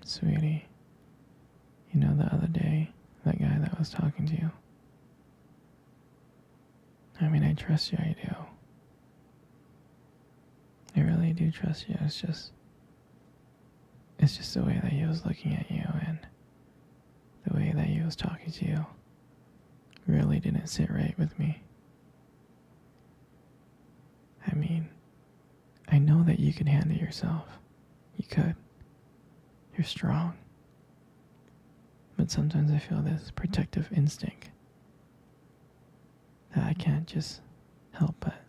Sweetie, you know the other day, that guy that was talking to you? I mean, I trust you, I do. I really do trust you. It's just the way that he was looking at you and the way that he was talking to you really didn't sit right with me. I mean, I know that you can handle yourself. You could. You're strong. But sometimes I feel this protective instinct that I can't just help but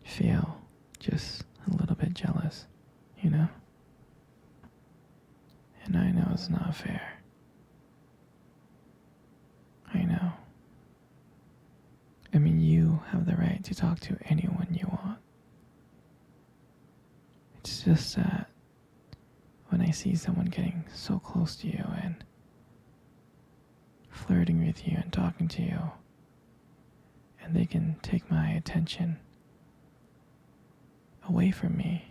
feel just a little bit jealous, you know? And I know it's not fair. I know. I mean, you have the right to talk to anyone you want. It's just that when I see someone getting so close to you and flirting with you and talking to you, and they can take my attention away from me,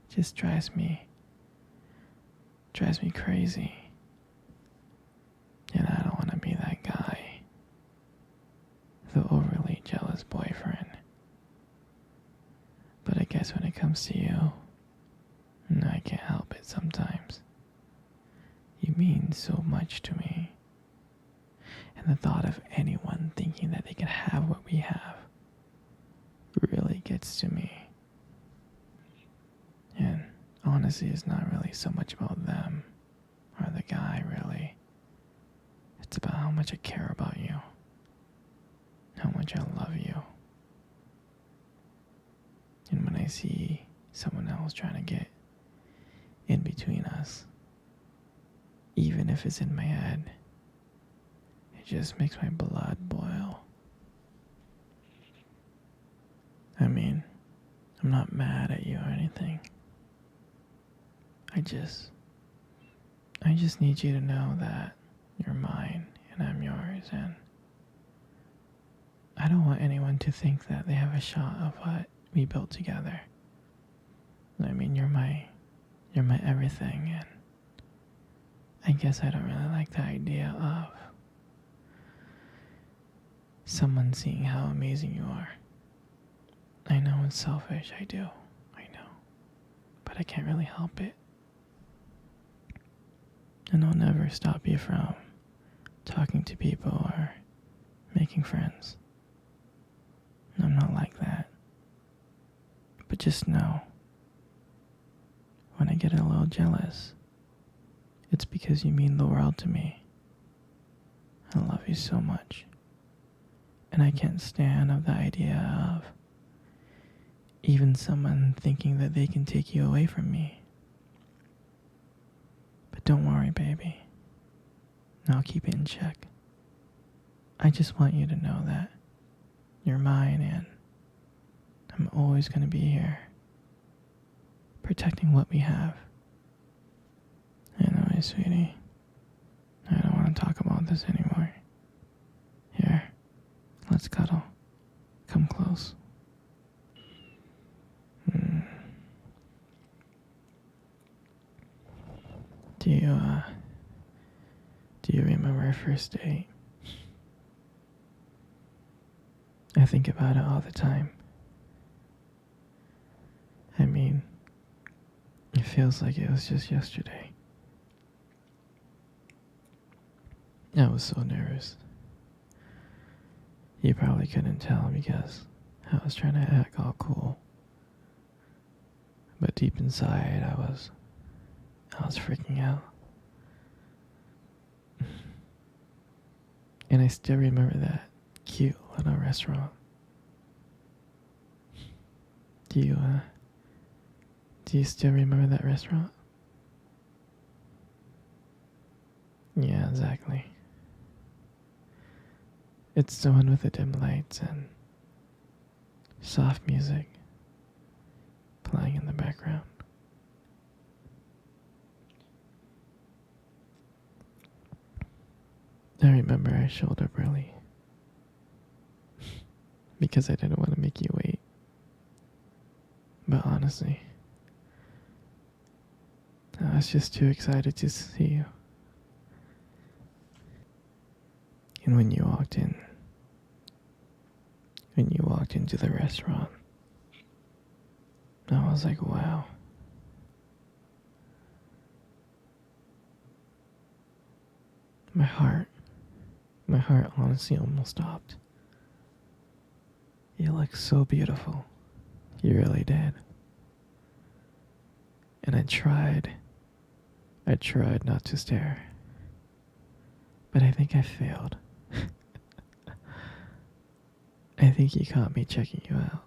it just drives me crazy. And I don't want to be that guy, the overly jealous boyfriend. But I guess when it comes to you, I can't help it sometimes. You mean so much to me. And the thought of anyone thinking that they can have what we have really gets to me. And honestly, it's not really so much about them or the guy, really. It's about how much I care about you, how much I love you. And when I see someone else trying to get in between us, even if it's in my head, it just makes my blood boil. I mean, I'm not mad at you or anything. I just need you to know that you're mine and I'm yours, and I don't want anyone to think that they have a shot of what we built together. I mean, you're my everything, and I guess I don't really like the idea of someone seeing how amazing you are. I know it's selfish, I do, I know, but I can't really help it. And I'll never stop you from talking to people or making friends. I'm not like that. But just know, when I get a little jealous, it's because you mean the world to me. I love you so much. And I can't stand of the idea of even someone thinking that they can take you away from me. But don't worry, baby. I'll keep it in check. I just want you to know that you're mine, and I'm always going to be here, protecting what we have. Anyway, sweetie, I don't want to talk about this anymore. Here, let's cuddle. Come close. Do you remember our first date? I think about it all the time. I mean, it feels like it was just yesterday. I was so nervous. You probably couldn't tell because I was trying to act all cool. But deep inside, I was freaking out. And I still remember that cute little restaurant. Do you still remember that restaurant? Yeah, exactly. It's the one with the dim lights and soft music playing in the background. I remember I showed up early because I didn't want to make you wait. But honestly, was just too excited to see you. And when you walked into the restaurant, I was like, wow. My heart honestly almost stopped. You look so beautiful. You really did. And I tried not to stare. But I think I failed. I think you caught me checking you out.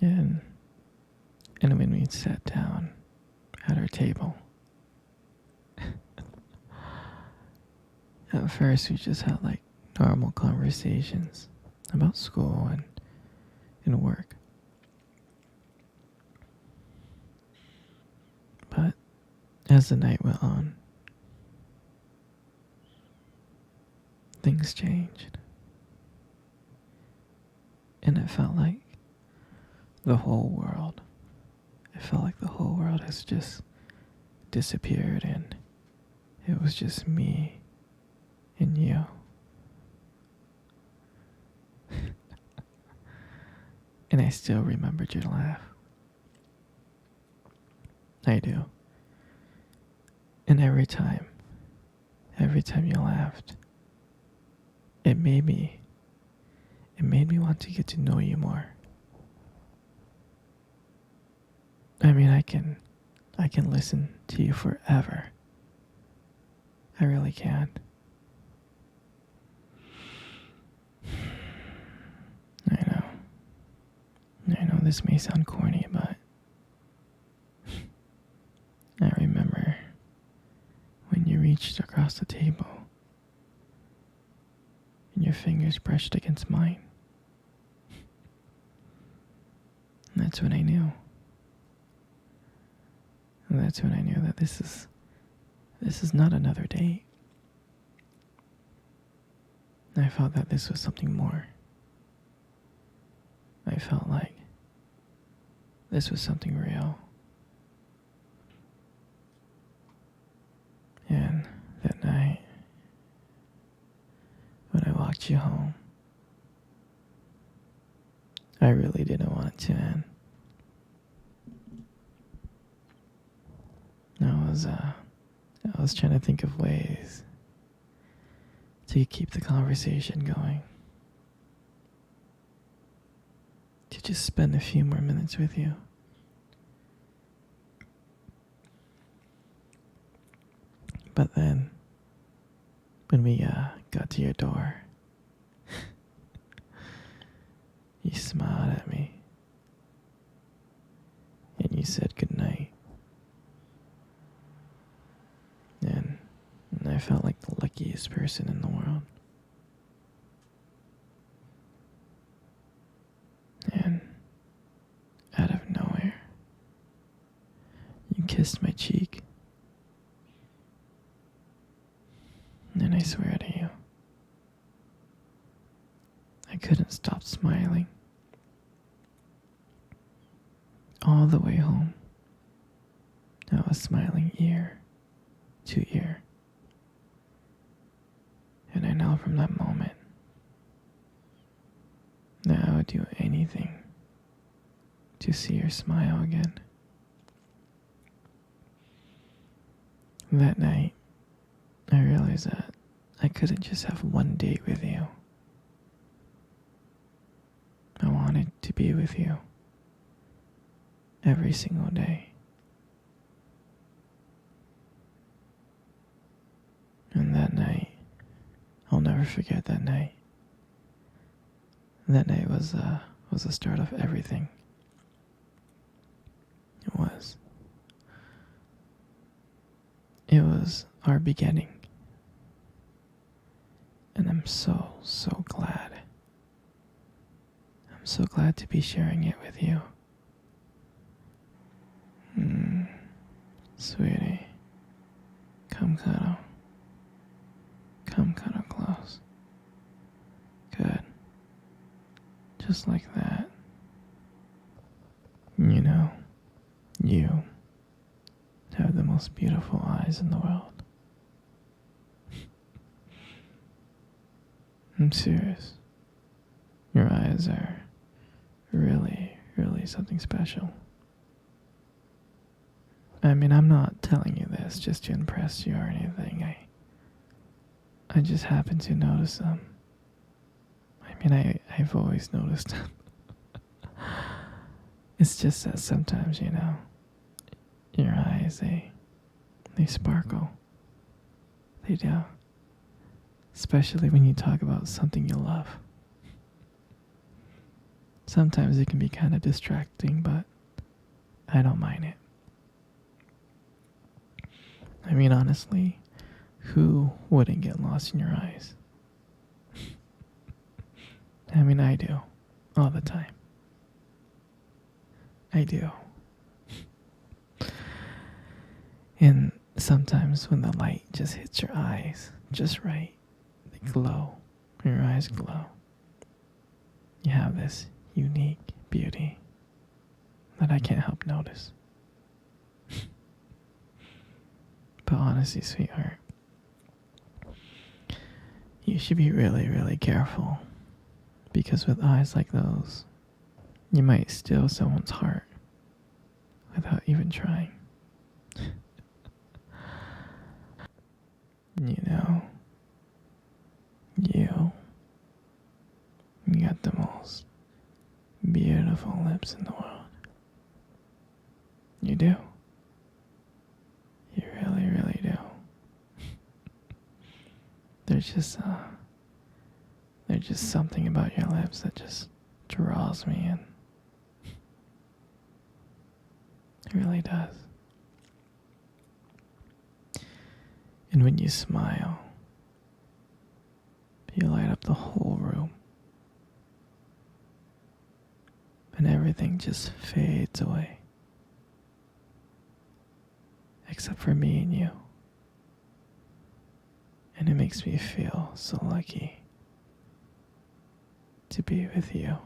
And when we sat down at our table, at first we just had like normal conversations about school and work. But as the night went on, things changed. And it felt like the whole world has just disappeared, and it was just me and you. And I still remembered your laugh. I do. And every time you laughed, it made me want to get to know you more. I mean, I can listen to you forever. I really can. I know this may sound corny, but I remember when you reached across the table and your fingers brushed against mine. And that's when I knew. And that's when I knew that this is not another date. I felt that this was something more. I felt like this was something real. And that night, when I walked you home, I really didn't want it to end. I was trying to think of ways to keep the conversation going. To just spend a few more minutes with you. But then, when we got to your door, you smiled at me. And you said goodnight. And I felt like the luckiest person in the world. And out of nowhere, you kissed my cheek. And I swear to you, I couldn't stop smiling. All the way home, I was smiling ear to ear. And I know from that moment that I would do anything to see your smile again. That night, I realized that I couldn't just have one date with you. I wanted to be with you every single day. And that night, I'll never forget that night. That night was the start of everything. It was. It was our beginning. And I'm so glad. I'm so glad to be sharing it with you. Sweetie, come cuddle. Come cuddle close. Good. just like that. You know, you have the most beautiful eyes in the world. I'm serious. Your eyes are really, really something special. I mean, I'm not telling you this just to impress you or anything. I just happen to notice them. I mean, I've always noticed them. It's just that sometimes, your eyes, they sparkle. They do. Especially when you talk about something you love. Sometimes it can be kind of distracting, but I don't mind it. I mean, honestly, who wouldn't get lost in your eyes? I mean, I do. All the time. I do. And sometimes when the light just hits your eyes just right, they glow. Your eyes glow. You have this unique beauty that I can't help notice. But honestly, sweetheart, you should be really, really careful. Because with eyes like those, you might steal someone's heart without even trying. You know, you got the most beautiful lips in the world. You do. You really, really do. There's just something about your lips that just draws me in. It really does. And when you smile, you light up the whole room. And everything just fades away. Except for me and you. And it makes me feel so lucky to be with you.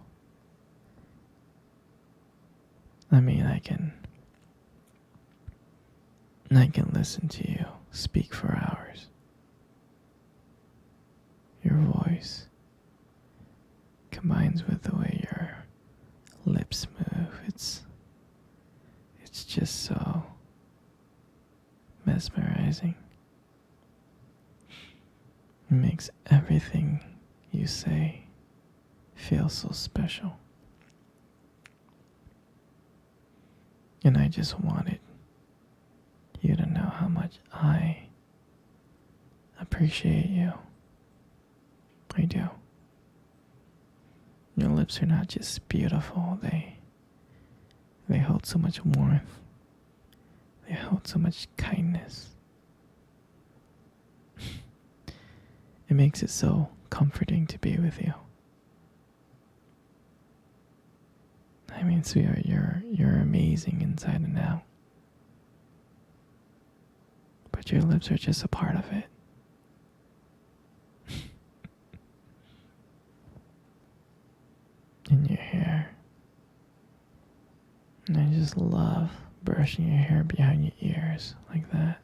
I mean, I can listen to you speak for hours. Your voice combines with the way your lips move. It's just so mesmerizing. It makes everything you say feel so special. And I just wanted you to know how much I appreciate you. I do. Your lips are not just beautiful, they hold so much warmth. They hold so much kindness. It makes it so comforting to be with you. I mean, sweetheart, you're amazing inside and out. But your lips are just a part of it. And your hair. And I just love brushing your hair behind your ears like that.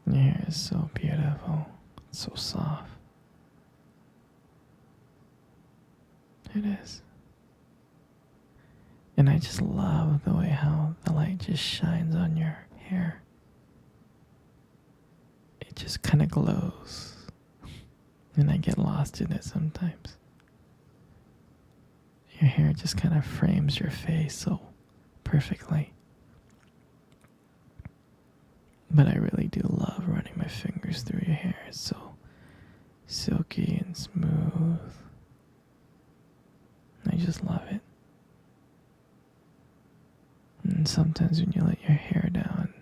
Your hair is so beautiful. It's so soft. It is. And I just love the way how the light just shines on your hair. It just kind of glows. And I get lost in it sometimes. Your hair just kind of frames your face so perfectly. But I really do love running my fingers through your hair. It's so silky and smooth. I just love it. And sometimes when you let your hair down,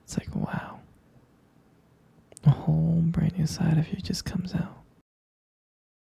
it's like, wow. A whole brand new side of you just comes out.